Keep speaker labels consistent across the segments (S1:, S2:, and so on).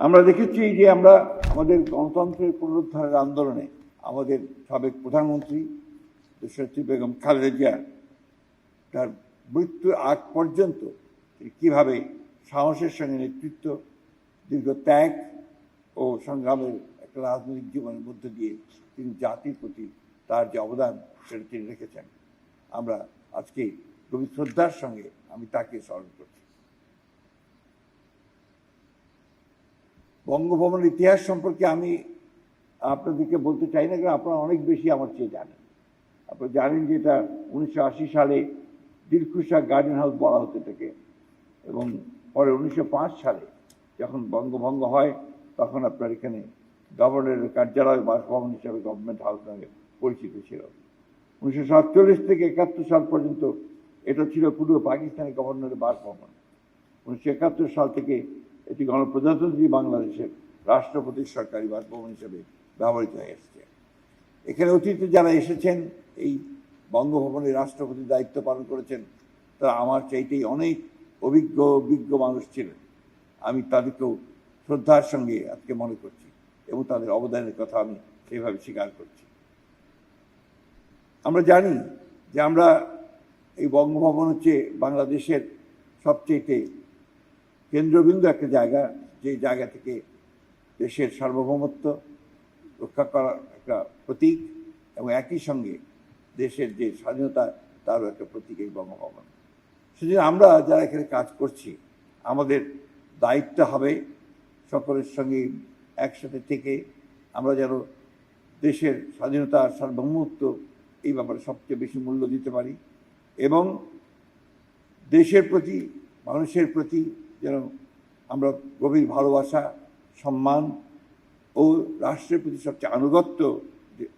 S1: আমরা দেখেছি যে আমরা আমাদের গণতন্ত্রের পুনরুদ্ধারের আন্দোলনে আমাদের সাবেক প্রধানমন্ত্রী দেশনেত্রী বেগম খালেদা জিয়া তার মৃত্যুর আগ পর্যন্ত কিভাবে সাহসের সঙ্গে নেতৃত্ব, দীর্ঘ ত্যাগ ও সংগ্রামের একটা রাজনৈতিক জীবনের মধ্যে দিয়ে তিনি জাতির প্রতি তার যে অবদান সেটা তিনি রেখেছেন। আমরা আজকে গভীর শ্রদ্ধার সঙ্গে আমি তাকে স্মরণ করছি। বঙ্গভবনের ইতিহাস সম্পর্কে আমি আপনাদেরকে বলতে চাই না, কারণ আপনারা অনেক বেশি আমার চেয়ে জানেন। আপনারা জানেন যে এটা 1980 সালে দিলখুশা গার্ডেন হাউস বলা হতে থাকে, এবং পরে 1905 সালে যখন বঙ্গভঙ্গ হয় তখন আপনার এখানে গভর্নরের কার্যালয় বাসভবন হিসাবে গভর্নমেন্ট হাউস নামে পরিচিত ছিল। 1947 থেকে 71 সাল পর্যন্ত এটা ছিল পূর্ব পাকিস্তানি গভর্নরের বাসভবন। 1971 সাল থেকে এটি গণপ্রজাতন্ত্রী বাংলাদেশের রাষ্ট্রপতির সরকারি বাসভবন হিসেবে ব্যবহৃত হয়ে এসছে। এখানে অতীতে যারা এসেছেন এই বঙ্গভবনের রাষ্ট্রপতির দায়িত্ব পালন করেছেন তারা আমার চাইতেই অনেক অভিজ্ঞ মানুষ ছিলেন। আমি তাদেরকেও শ্রদ্ধার সঙ্গে আজকে মনে করছি এবং তাদের অবদানের কথা আমি সেইভাবে স্বীকার করছি। আমরা জানি যে আমরা এই বঙ্গভবন হচ্ছে বাংলাদেশের সবচেয়ে কেন্দ্রবিন্দু একটা জায়গা, যে জায়গা থেকে দেশের সার্বভৌমত্ব রক্ষা করার একটা প্রতীক এবং একই সঙ্গে দেশের যে স্বাধীনতা তারও একটা প্রতীক এই বঙ্গভবন। সেজন্য আমরা যারা এখানে কাজ করছি আমাদের দায়িত্ব হবে সকলের সঙ্গে একসাথে থেকে আমরা যেন দেশের স্বাধীনতা সার্বভৌমত্ব এই ব্যাপারে সবচেয়ে বেশি মূল্য দিতে পারি, এবং দেশের প্রতি মানুষের প্রতি যেন আমরা গভীর ভালোবাসা, সম্মান ও রাষ্ট্রের প্রতি সবচেয়ে আনুগত্য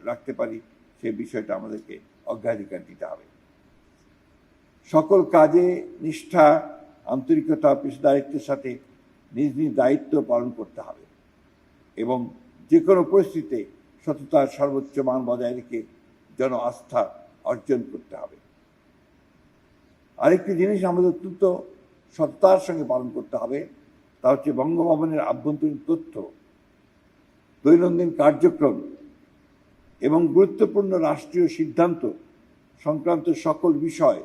S1: রাখতে পারি, সেই বিষয়টা আমাদেরকে অগ্রাধিকার দিতে হবে। সকল কাজে নিষ্ঠা, আন্তরিকতা, পেশাদারিত্বের সাথে নিজ নিজ দায়িত্ব পালন করতে হবে এবং যে কোনো পরিস্থিতিতে সততার সর্বোচ্চ মান বজায় রেখে জন আস্থা অর্জন করতে হবে। আরেকটি জিনিস আমাদের অত্যন্ত সততার সঙ্গে পালন করতে হবে, তা হচ্ছে বঙ্গভবনের আভ্যন্তরীণ তথ্য, দৈনন্দিন কার্যক্রম এবং গুরুত্বপূর্ণ রাষ্ট্রীয় সিদ্ধান্ত সংক্রান্ত সকল বিষয়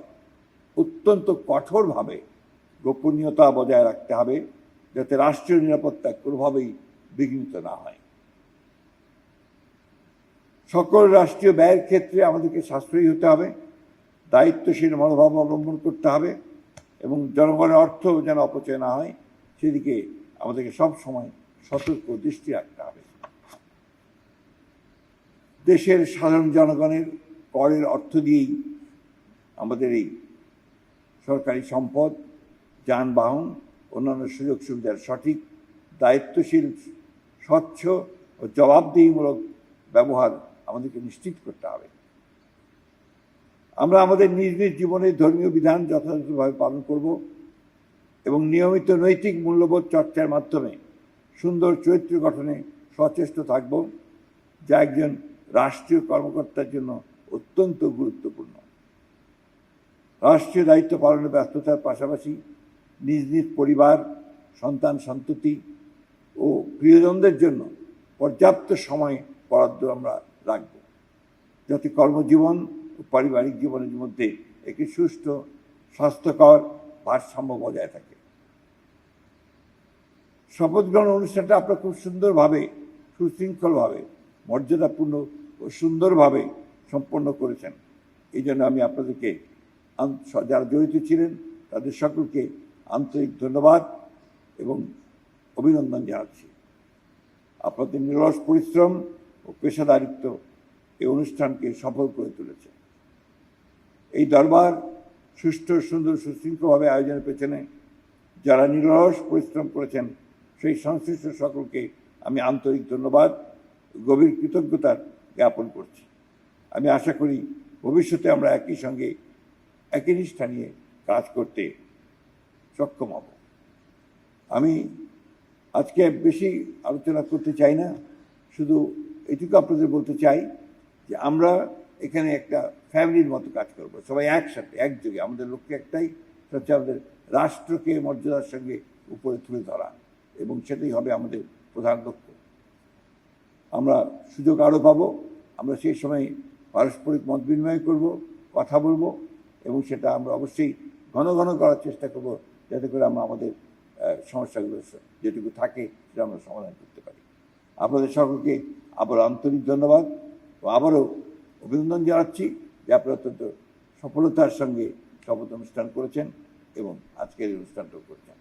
S1: অত্যন্ত কঠোরভাবে গোপনীয়তা বজায় রাখতে হবে, যাতে রাষ্ট্রীয় নিরাপত্তা কোনোভাবেই বিঘ্নিত না হয়। সকল রাষ্ট্রীয় ব্যয়ের ক্ষেত্রে আমাদেরকে সাশ্রয়ী হতে হবে, দায়িত্বশীল মনোভাব অবলম্বন করতে হবে এবং জনগণের অর্থ যেন অপচয় না হয় সেদিকে আমাদেরকে সব সময় সতর্ক দৃষ্টি রাখতে হবে। দেশের সাধারণ জনগণের করের অর্থ দিয়েই আমাদের এই সরকারি সম্পদ, যানবাহন, অন্যান্য সুযোগ সুবিধার সঠিক, দায়িত্বশীল, স্বচ্ছ ও জবাবদিহিমূলক ব্যবহার আমাদেরকে নিশ্চিত করতে হবে। আমরা আমাদের নিজ নিজ জীবনের ধর্মীয় বিধান যথাযথভাবে পালন করব এবং নিয়মিত নৈতিক মূল্যবোধ চর্চার মাধ্যমে সুন্দর চরিত্র গঠনে সচেষ্ট থাকব, যা একজন রাষ্ট্রীয় কর্মকর্তার জন্য অত্যন্ত গুরুত্বপূর্ণ। রাষ্ট্রীয় দায়িত্ব পালনের ব্যস্ততার পাশাপাশি নিজ নিজ পরিবার, সন্তান সন্ততি ও প্রিয়জনদের জন্য পর্যাপ্ত সময় বরাদ্দ আমরা রাখব, যাতে কর্মজীবন ও পারিবারিক জীবনের মধ্যে একটি সুষ্ঠু স্বাস্থ্যকর ভারসাম্য বজায় থাকে। শপথ গ্রহণ অনুষ্ঠানটা আপনারা খুব সুন্দরভাবে, সুশৃঙ্খলভাবে, মর্যাদাপূর্ণ ও সুন্দরভাবে সম্পন্ন করেছেন। এই জন্য আমি আপনাদেরকে, যারা জড়িত ছিলেন তাদের সকলকে আন্তরিক ধন্যবাদ এবং অভিনন্দন জানাচ্ছি। আপনাদের নিরলস পরিশ্রম ও পেশাদারিত্ব এই অনুষ্ঠানকে সফল করে তুলেছে। এই দরবার সুষ্ঠু, সুন্দর, সুশৃঙ্খলভাবে আয়োজনের পেছনে যারা নিরলস পরিশ্রম করেছেন সেই সংশ্লিষ্ট সকলকে আমি আন্তরিক ধন্যবাদ, গভীর কৃতজ্ঞতার জ্ঞাপন করছি। আমি আশা করি ভবিষ্যতে আমরা একই সঙ্গে একই নিষ্ঠা নিয়ে কাজ করতে সক্ষম হব। আমি আজকে বেশি আলোচনা করতে চাই না, শুধু এটুকু আপনাদের বলতে চাই যে আমরা এখানে একটা ফ্যামিলির মতো কাজ করব, সবাই একসাথে একযোগে। আমাদের লক্ষ্য একটাই, হচ্ছে আমাদের রাষ্ট্রকে মর্যাদার সঙ্গে উপরে তুলে ধরা এবং সেটাই হবে আমাদের প্রধান লক্ষ্য। আমরা সুযোগ আরও পাবো, আমরা সেই সময় পারস্পরিক মত বিনিময় করব, কথা বলবো, এবং সেটা আমরা অবশ্যই ঘন ঘন করার চেষ্টা করব, যাতে করে আমরা আমাদের সমস্যাগুলো যেটুকু থাকে সেটা আমরা সমাধান করতে পারি। আপনাদের সকলকে আবার আন্তরিক ধন্যবাদ ও আবারও অভিনন্দন জানাচ্ছি যে আপনারা অত্যন্ত সফলতার সঙ্গে শপথ অনুষ্ঠান করেছেন এবং আজকের এই অনুষ্ঠানটাও করছেন।